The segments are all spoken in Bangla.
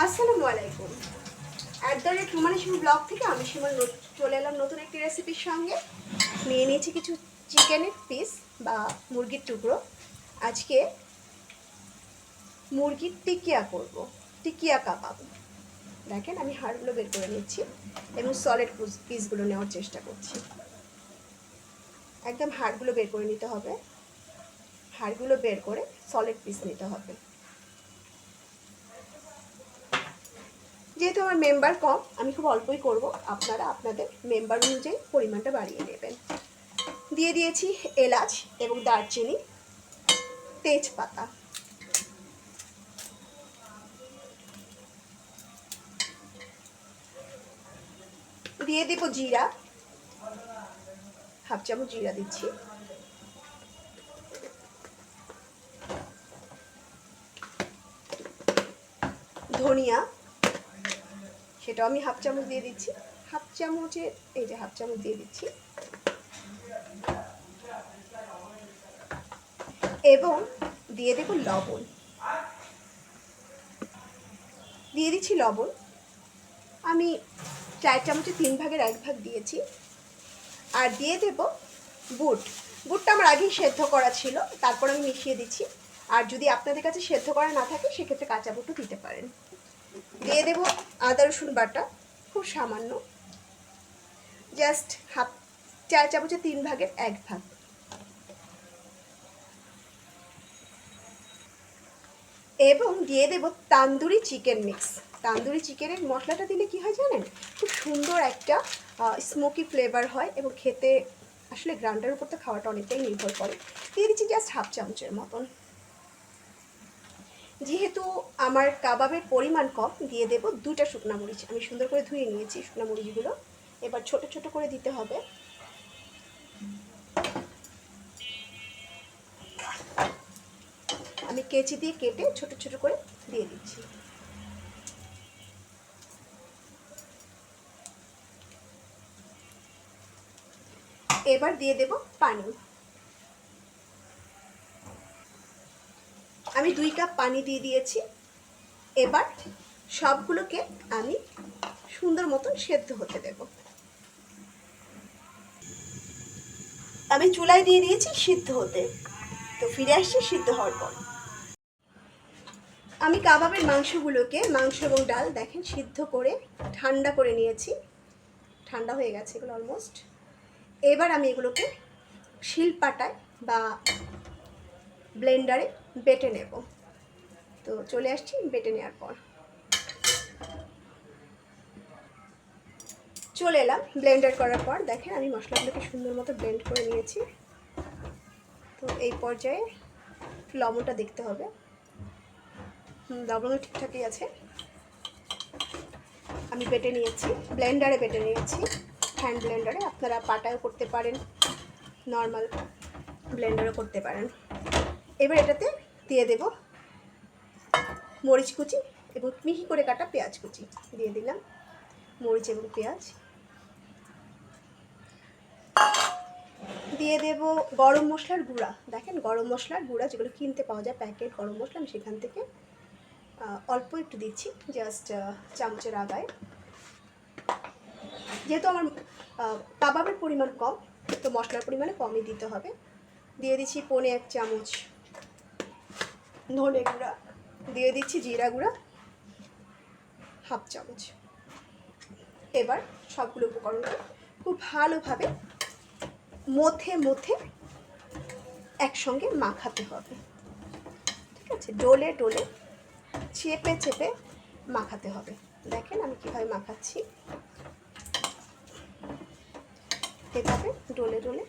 আসসালামু আলাইকুম। @রুমানিশিম ব্লগ থেকে আমি শিমুল চলে এলাম নতুন একটি রেসিপির সঙ্গে। নিয়ে নিয়েছি কিছু চিকেনের পিস বা মুরগির টুকরো। আজকে মুরগির টিকিয়া করব, টিকিয়া কাবাব। দেখেন আমি হাড়গুলো বের করে নিচ্ছি এবং সলিড পিসগুলো নেওয়ার চেষ্টা করছি। একদম হাড়গুলো বের করে নিতে হবে, হাড়গুলো বের করে সলিড পিস নিতে হবে। যেহেতু আমার মেম্বার কম, আমি খুব অল্পই করব, আপনারা আপনাদের মেম্বার অনুযায়ী পরিমাণটা বাড়িয়ে নেবেন। দিয়ে দিয়েছি এলাচ এবং দারচিনি, তেজপাতা, দিয়ে দেব জিরা, হাফ চামচ জিরা দিচ্ছি, ধনিয়া, সেটাও আমি হাফ চামচ দিয়ে দিচ্ছি, হাফ চামচের এই যে হাফ চামচ দিয়ে দিচ্ছি, এবং দিয়ে দেব লবণ, দিয়ে দিচ্ছি লবণ। আমি 4 চামচে 3 ভাগের 1 ভাগ দিয়েছি। আর দিয়ে দেব বুট। বুটটা আমার আগেই সেদ্ধ করা ছিল, তারপর আমি মিশিয়ে দিচ্ছি। আর যদি আপনাদের কাছে সেদ্ধ করা না থাকে সেক্ষেত্রে কাঁচা বুটও দিতে পারেন। দিয়ে দেব আদা রসুন বাটা, খুব সামান্য, জাস্ট 4 চামচে 3 ভাগের 1 ভাগ। এবং দিয়ে দেব তান্দুরি চিকেন মিক্স। তান্দুরি চিকেনের মশলাটা দিলে কি হয় জানেন, খুব সুন্দর একটা স্মোকি ফ্লেভার হয় এবং খেতে আসলে গ্রান্ডার উপর তো খাওয়াটা অনেকটাই নির্ভর করে। দিয়ে দিচ্ছি জাস্ট হাফ চামচের মতন। যেহেতু আমার কাবাবের পরিমাণ কম, দিয়ে দেব 2টা শুকনো মরিচ। আমি সুন্দর করে ধুয়ে নিয়েছি শুকনো মরিচগুলো, এবার ছোট ছোট করে দিতে হবে। আমি কেচি দিয়ে কেটে ছোট ছোট করে দিয়ে দিচ্ছি। এবার দিয়ে দেব পানি। আমি 2 কাপ পানি দিয়ে দিয়েছি। এবার সবগুলোকে আমি সুন্দর মতন সেদ্ধ হতে দেব। আমি চুলায় দিয়ে দিয়েছি সিদ্ধ হতে, তো ফিরে আসছি সিদ্ধ হওয়ার পর। আমি কাবাবের মাংসগুলোকে, মাংস এবং ডাল দেখেন সিদ্ধ করে ঠান্ডা করে নিয়েছি। ঠান্ডা হয়ে গেছে এগুলো অলমোস্ট। এবার আমি এগুলোকে শিলপাটায় বা ব্লেন্ডারে বেটে নেব। তো চলে আসছি বেটে নেওয়ার পর। চলে এলাম ব্লেন্ডার করার পর। দেখেন আমি মশলাগুলোকে সুন্দর মতো ব্লেন্ড করে নিয়েছি। তো এই পর্যায়ে লবণটা দেখতে হবে, লবণও ঠিকঠাকই আছে। আমি বেটে নিয়েছি, ব্লেন্ডারে বেটে নিয়েছি, হ্যান্ড ব্লেন্ডারে। আপনারা পাটায়ও করতে পারেন, নর্মাল ব্লেন্ডারও করতে পারেন। এবার এটাতে দিয়ে দেব মরিচ কুচি এবং মিহি করে কাটা পেঁয়াজ কুচি দিয়ে দিলাম। মরিচ এবং পেঁয়াজ দিয়ে দেব গরম মশলার গুঁড়া। দেখেন গরম মশলার গুঁড়া যেগুলো কিনতে পাওয়া যায়, প্যাকেট গরম মশলা, আমি সেখান থেকে অল্প একটু দিচ্ছি, জাস্ট চামচের আগায়। যেহেতু আমার কাবাবের পরিমাণ কম, তো মশলার পরিমাণে কমই দিতে হবে। দিয়ে দিচ্ছি 1.5 চামচ ধনে গুঁড়া, দিয়ে দিচ্ছি জিরা গুঁড়া হাফ চামচ। এবার সবগুলো উপকরণকে খুব ভালোভাবে মধ্যে মধ্যে একসঙ্গে মাখাতে হবে। ঠিক আছে, ডোলে ডোলে চেপে চেপে মাখাতে হবে। দেখেন আমি কীভাবে মাখাচ্ছি, এভাবে ডোলে ডোলে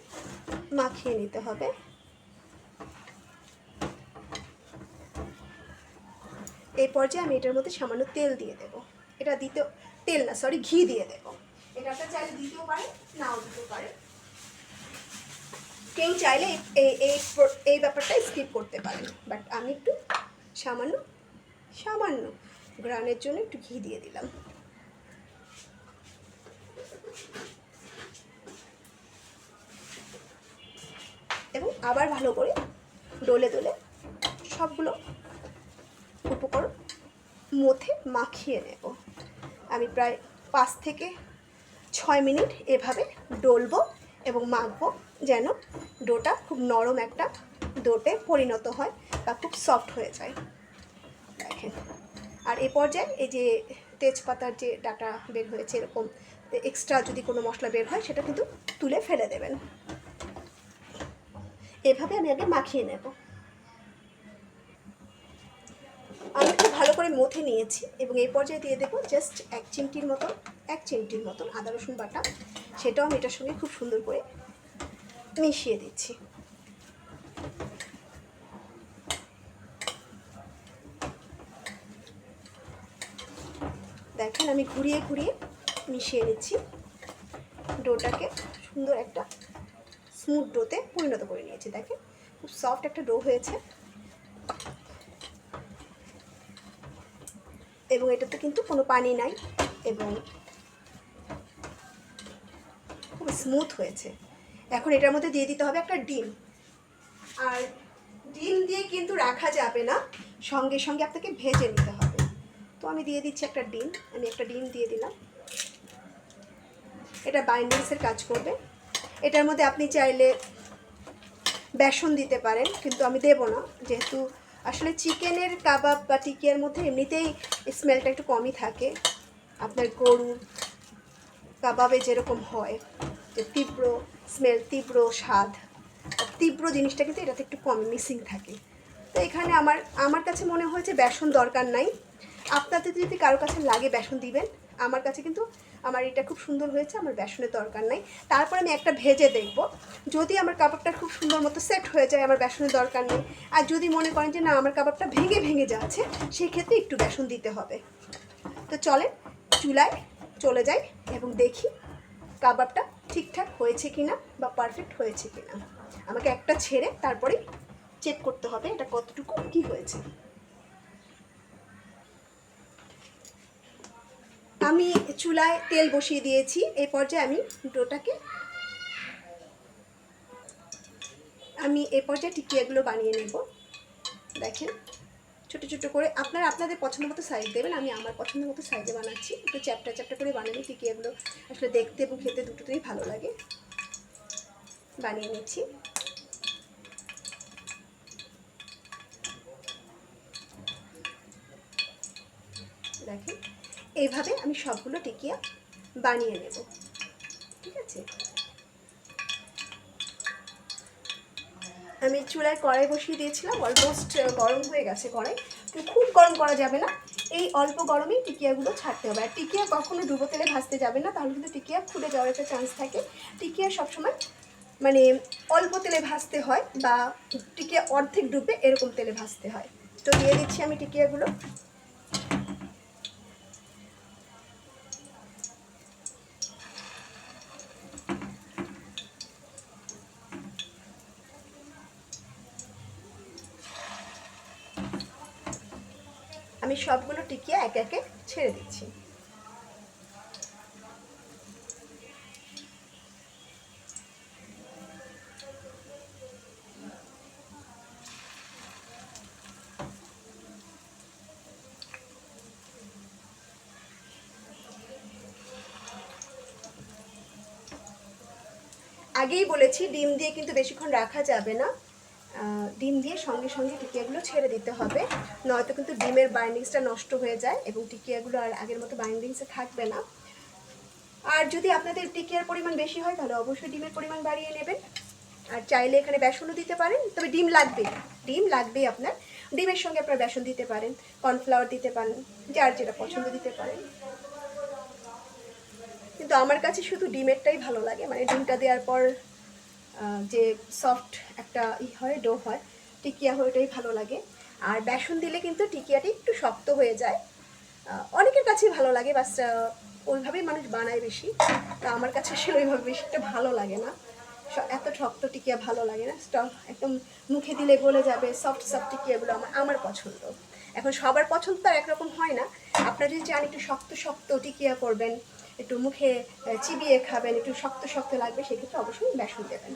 মাখিয়ে নিতে হবে। এই পর্যায়ে আমি এটার মধ্যে সামান্য তেল দিয়ে দেব। এটা দিতে, তেল না সরি, ঘি দিয়ে দেব। এটা আপনারা চাইলে দিতেও পারেন, নাও দিতে পারেন। কেউ চাইলে এই ব্যাপারটা স্কিপ করতে পারেন, বাট আমি একটু সামান্য সামান্য গ্রানের জন্য একটু ঘি দিয়ে দিলাম। এবং আবার ভালো করে ডলে ডলে সবগুলো উপকরণ মথে মাখিয়ে নেব। আমি প্রায় 5 থেকে 6 মিনিট এভাবে ডলবো এবং মাখবো, যেন ডোটা খুব নরম একটা ডোতে পরিণত হয় বা খুব সফট হয়ে যায়। দেখেন, আর এ পর্যায়ে এই যে তেজপাতার যে ডাটা বের হয়েছে, এরকম এক্সট্রা যদি কোনো মশলা বের হয় সেটা কিন্তু তুলে ফেলে দেবেন। এভাবে আমি আগে মাখিয়ে নেব। আমি খুব ভালো করে মথে নিয়েছি এবং এই পর্যায়ে দিয়ে দেবো জাস্ট 1 চিমটির মতন আদা রসুন বাটা। সেটাও আমি এটার সঙ্গে খুব সুন্দর করে মিশিয়ে দিচ্ছি। দেখেন, আমি ঘুরিয়ে ঘুরিয়ে মিশিয়ে নিচ্ছি, ডোটাকে সুন্দর একটা স্মুথ ডোতে পরিণত করে নিয়েছি। দেখেন, খুব সফট একটা ডো হয়েছে এবং এটাতে কিন্তু কোনো পানি নাই এবং খুব স্মুথ হয়েছে। এখন এটার মধ্যে দিয়ে দিতে হবে একটা ডিম। আর ডিম দিয়ে কিন্তু রাখা যাবে না, সঙ্গে সঙ্গে আপনাকে ভেজে নিতে হবে। তো আমি দিয়ে দিচ্ছি একটা ডিম। আমি একটা ডিম দিয়ে দিলাম। এটা বাইন্ডিংসের কাজ করবে। এটার মধ্যে আপনি চাইলে বেসন দিতে পারেন, কিন্তু আমি দেব না, যেহেতু আসলে চিকেনের কাবাব বা টিকিয়ার মধ্যে এমনিতেই স্মেলটা একটু কমই থাকে। আপনার গরুর কাবাবে যেরকম হয় যে তীব্র স্মেল, তীব্র স্বাদ, তীব্র জিনিসটা কিন্তু এটাতে একটু কম মিসিং থাকে। তো এখানে আমার কাছে মনে হয়েছে বেসন দরকার নাই। আপনাদের যদি কারো কাছে লাগে বেসন দিবেন। আমার কাছে কিন্তু আমার এটা খুব সুন্দর হয়েছে, আমার বেসনের দরকার নাই। তারপর আমি একটা ভেজে দেখব, যদি আমার কাবাবটা খুব সুন্দর মতো সেট হয়ে যায়, আমার বেসনের দরকার নেই। আর যদি মনে করেন যে না, আমার কাবাবটা ভেঙে ভেঙে যাচ্ছে, সেই ক্ষেত্রে একটু বেসন দিতে হবে। তো চলেন চুলায় চলে যাই এবং দেখি কাবাবটা ঠিকঠাক হয়েছে কিনা বা পারফেক্ট হয়েছে কিনা। আমাকে একটা ছেড়ে তারপরে চেক করতে হবে এটা কতটুকু কি হয়েছে। আমি চুলায় তেল বসিয়ে দিয়েছি। এই পর্যায়ে আমি এই পর্যায়ে টিকিয়াগুলো বানিয়ে নেব। দেখেন, ছোটো ছোটো করে আপনাদের পছন্দ মতো সাইজ দেবেন। আমি আমার পছন্দ মতো সাইজে বানাচ্ছি। একটু চ্যাপটা চ্যাপটা করে বানালে টিকিয়াগুলো আসলে দেখতে এবং খেতে দুটোতেই ভালো লাগে। বানিয়ে নিচ্ছি। দেখেন, এইভাবে আমি সবগুলো টিকিয়া বানিয়ে নেব। ঠিক আছে, আমি চুলায় কড়াই বসিয়ে দিয়েছিলাম। অলমোস্ট গরম হয়ে গেছে কড়াই, খুব গরম করা যাবে না। এই অল্প গরমেই টিকিয়াগুলো ছাড়তে হবে। আর টিকিয়া কখনো ডুবো তেলে ভাজতে যাবে না, তাহলে কিন্তু টিকিয়া ফুটে যাওয়ার একটা চান্স থাকে। টিকিয়া সবসময় মানে অল্প তেলে ভাজতে হয়, বা টিকিয়া অর্ধেক ডুবে এরকম তেলে ভাজতে হয়। তো দিয়ে দিচ্ছি আমি টিকিয়াগুলো। আমি সবগুলো টিকিয়া একে একে ছেড়ে দিচ্ছি। আগেই বলেছি ডিম দিয়ে কিন্তু বেশিক্ষণ রাখা যাবে না। ডিম দিয়ে সঙ্গে সঙ্গে টিকিয়াগুলো ছেড়ে দিতে হবে, নয়তো কিন্তু ডিমের বাইন্ডিংসটা নষ্ট হয়ে যায় এবং টিকিয়াগুলো আর আগের মতো বাইন্ডিংসে থাকবে না। আর যদি আপনাদের টিকিয়ার পরিমাণ বেশি হয় তাহলে অবশ্যই ডিমের পরিমাণ বাড়িয়ে নেবেন। আর চাইলে এখানে বেসনও দিতে পারেন, তবে ডিম লাগবেই আপনার। ডিমের সঙ্গে আপনার বেসন দিতে পারেন, কর্নফ্লাওয়ার দিতে পারেন, যার যেটা পছন্দ দিতে পারেন। কিন্তু আমার কাছে শুধু ডিমেরটাই ভালো লাগে, মানে ডিমটা দেওয়ার পর যে সফট একটা হয়, ডো হয়, টিকিয়া হয়, ওটাই ভালো লাগে। আর বেসন দিলে কিন্তু টিকিয়াটি একটু শক্ত হয়ে যায়। অনেকের কাছেই ভালো লাগে, বাস ওইভাবেই মানুষ বানায় বেশি। তা আমার কাছে আসলে ওইভাবে বেশি একটা ভালো লাগে না, এত শক্ত টিকিয়া ভালো লাগে না। একদম মুখে দিলে গলে যাবে সফট সফট টিকিয়াগুলো আমার পছন্দ। এখন সবার পছন্দ তো একরকম হয় না। আপনারা যদি চান একটু শক্ত শক্ত টিকিয়া করবেন, একটু মুখে চিবিয়ে খাবেন, একটু শক্ত শক্ত লাগবে, সেক্ষেত্রে অবশ্যই বেসন দেবেন।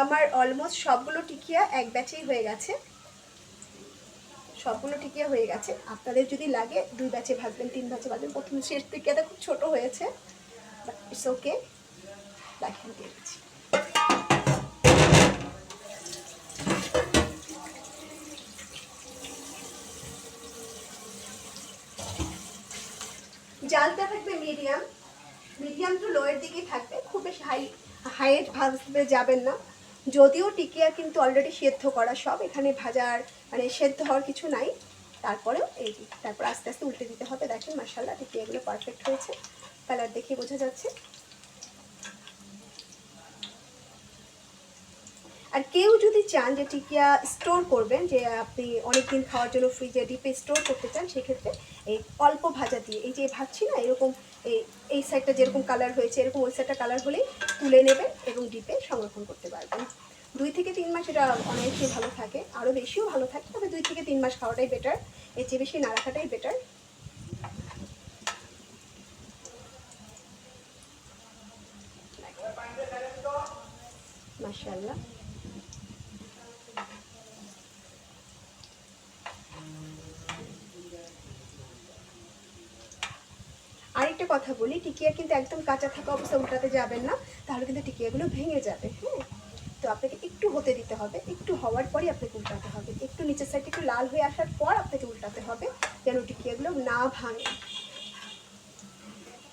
আমার অলমোস্ট সবগুলো টিকিয়া এক ব্যাচেই হয়ে গেছে, সবগুলো টিকিয়া হয়ে গেছে। আপনাদের যদি লাগে 2 ব্যাচে ভাজবেন, 3 ব্যাচে ভাজবেন। প্রথম শেষ টিকিয়াটা খুব ছোট হয়েছে, বাট ইটস ওকে। দেখেন দিয়ে দিচ্ছি। জালটা থাকবে মিডিয়াম, মিডিয়াম টু লোয়ের দিকেই থাকবে, খুব বেশি হাইয়ে ভাজতে যাবেন না। যদিও টিকিয়া কিন্তু অলরেডি সেদ্ধ করা সব, এখানে ভাজার মানে সেদ্ধ হওয়ার কিছু নাই। তারপরেও এই যে তারপর আস্তে আস্তে উল্টে দিতে হবে। দেখেন মাশাআল্লাহ টিকিয়াগুলো পারফেক্ট হয়েছে, কালার দেখে বোঝা যাচ্ছে। আর কেউ যদি চান যে টিকিয়া স্টোর করবেন, যে আপনি অনেক দিন খাওয়ার জন্য ফ্রিজে ডিপে স্টোর করতে চান, সেক্ষেত্রে এই অল্প ভাজা দিয়ে, এই যে ভাজছি না এরকম, এই সাইডটা যেরকম কালার হয়েছে এরকম ওই সাইডটা কালার হলেই তুলে নেবেন এবং ডিপে সংরক্ষণ করতে পারবেন। 2 থেকে 3 মাস এটা অনেকটাই ভালো থাকে, আরও বেশিও ভালো থাকে, তবে 2 থেকে 3 মাস খাওয়াটাই বেটার, এর চেয়ে বেশি না রাখাটাই বেটার। মাশাআল্লাহ। আরেকটা কথা বলি, টিকিয়া কিন্তু একদম কাঁচা থাকা অবস্থা উল্টাতে যাবেন না, তাহলে কিন্তু টিকিয়াগুলো ভেঙে যাবে। হ্যাঁ, তো আপনাকে একটু হতে দিতে হবে, একটু হওয়ার পরই আপনাকে উল্টাতে হবে, একটু নিচের সাইডে একটু লাল হয়ে আসার পর আপনাকে উল্টাতে হবে, যেন টিকিয়াগুলো না ভাঙে।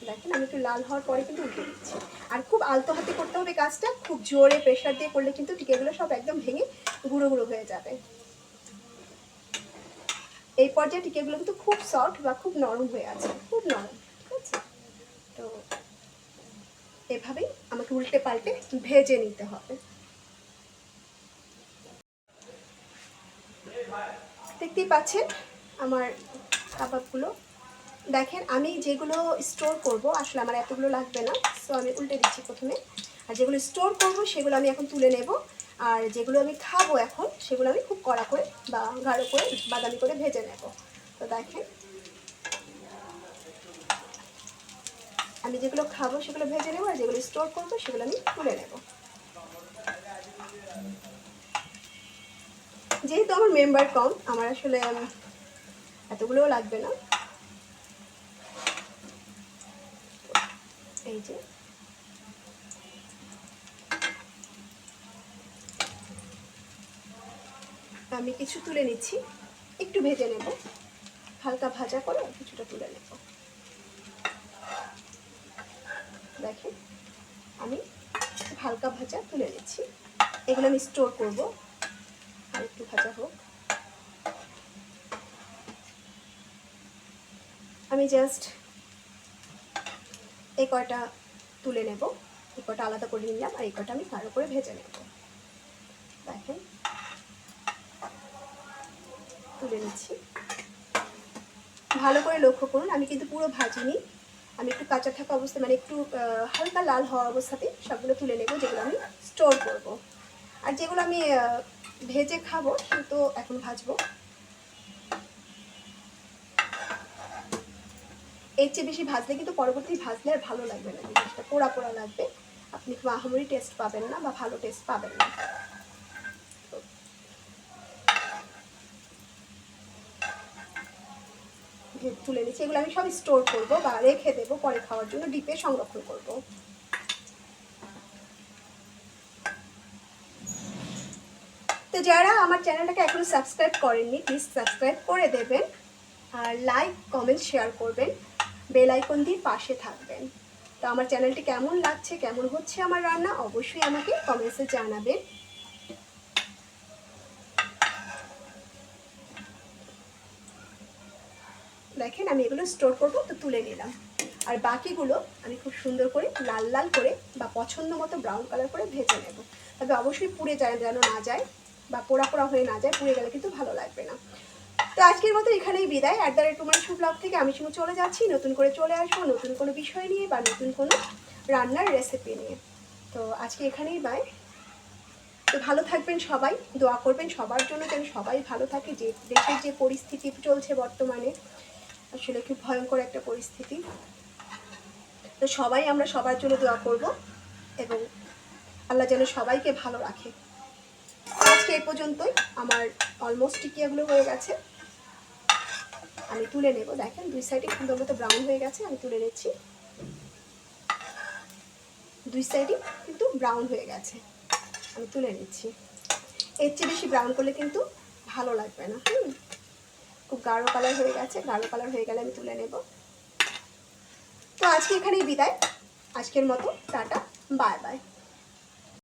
দেখেন আমি একটু লাল হওয়ার পরে কিন্তু উল্টে দিচ্ছি। আর খুব আলতো হাতে করতে হবে কাজটা, খুব জোরে প্রেশার দিয়ে করলে কিন্তু টিকিয়াগুলো সব একদম ভেঙে গুঁড়ো গুঁড়ো হয়ে যাবে। এই পর্যায়ে টিকিয়াগুলো কিন্তু খুব সফট বা খুব নরম হয়ে আছে, খুব নরম। ঠিক আছে, তো এভাবেই আমাকে উল্টে পাল্টে ভেজে নিতে হবে। দেখতেই পাচ্ছেন আমার কাবাবগুলো। দেখেন আমি যেগুলো স্টোর করব, আসলে আমার এতগুলো লাগবে না, সো আমি উল্টে দিচ্ছি প্রথমে। আর যেগুলো স্টোর করব সেগুলো আমি এখন তুলে নেব, আর যেগুলো আমি খাবো এখন সেগুলো আমি খুব কড়া করে বা গাঢ় করে বাদামি করে ভেজে নেব। তো দেখেন আমি যেগুলো খাবো সেগুলো ভেজে নেব, আর যেগুলো স্টোর করবো সেগুলো আমি তুলে নেব। যেহেতু আমার মেম্বার কম, আমার আসলে এতগুলোও লাগবে না। এই যে আমি কিছু তুলে নিচ্ছি, একটু ভেজে নেব, হালকা ভাজা করে কিছুটা তুলে নেব। দেখেন আমি হালকা ভাজা তুলে নিচ্ছি, এগুলো আমি স্টোর করব, আর একটু ভাজা হোক। আমি জাস্ট এই কয়টা তুলে নেব, এই কয়টা আলাদা করে নিলাম, আর এই কয়টা আমি ভালো করে ভেজে নেব। দেখেন তুলে নিচ্ছি, ভালো করে লক্ষ্য করুন আমি কিন্তু পুরো ভাজিনি, আমি একটু কাঁচা থাকা অবস্থা মানে একটু হালকা লাল হওয়া অবস্থাতে সবগুলো তুলে নেব, যেগুলো আমি স্টোর করব। আর যেগুলো আমি ভেজে খাবো কিন্তু এখন ভাজবো। এর চেয়ে বেশি ভাজলে কিন্তু পরবর্তী ভাজলে আর ভালো লাগবে না, জিনিসটা পোড়া পোড়া লাগবে, আপনি খুব আহামরি টেস্ট পাবেন না বা ভালো টেস্ট পাবেন না। তুলে নিচ্ছি, এগুলো আমি সব স্টোর করবো বা রেখে দেবো পরে খাওয়ার জন্য, ডিপে সংরক্ষণ করব। তো যারা আমার চ্যানেলটাকে এখনো সাবস্ক্রাইব করেননি প্লিজ সাবস্ক্রাইব করে দেবেন, আর লাইক কমেন্ট শেয়ার করবেন, বেল আইকন দিয়ে পাশে থাকবেন। তো আমার চ্যানেলটি কেমন লাগছে, কেমন হচ্ছে আমার রান্না, অবশ্যই আমাকে কমেন্টসে জানাবেন। দেখেন আমি এগুলো স্টোর করবো, তো তুলে নিলাম। আর বাকিগুলো আমি খুব সুন্দর করে লাল লাল করে বা পছন্দ মতো ব্রাউন কালার করে ভেজে নেব, তবে অবশ্যই পুড়ে যায় যেন না যায় বা পোড়া পোড়া হয়ে না যায়, পুড়ে গেলে কিন্তু ভালো লাগবে না। তো আজকের মতো এখানেই বিদায়। @টুমারিসু ব্লগ থেকে আমি শুধু চলে যাচ্ছি, নতুন করে চলে আসবো নতুন কোনো বিষয় নিয়ে বা নতুন কোনো রান্নার রেসিপি নিয়ে। তো আজকে এখানেই বাই। তো ভালো থাকবেন সবাই, দোয়া করবেন সবার জন্য যেন সবাই ভালো থাকে। যে দেশের যে পরিস্থিতি চলছে বর্তমানে, আসলে খুব ভয়ঙ্কর একটা পরিস্থিতি, তো সবাই আমরা সবার জন্য দোয়া করব এবং আল্লাহ যেন সবাইকে ভালো রাখে। আজকে এই পর্যন্তই। আমার অলমোস্ট টিকিয়াগুলো হয়ে গেছে, আমি তুলে নেব। দেখেন দুই সাইডে সুন্দর মতো ব্রাউন হয়ে গেছে, আমি তুলে নিচ্ছি। দুই সাইডই কিন্তু ব্রাউন হয়ে গেছে, আমি তুলে নিচ্ছি। এর চেয়ে বেশি ব্রাউন করলে কিন্তু ভালো লাগবে না। খুব গাঢ় কালার হয়ে গেছে, গাঢ় কালার হয়ে গেলে আমি তুলে নেব। তো আজকে এখানেই বিদায়, আজকের মতো টাটা, বাই বাই।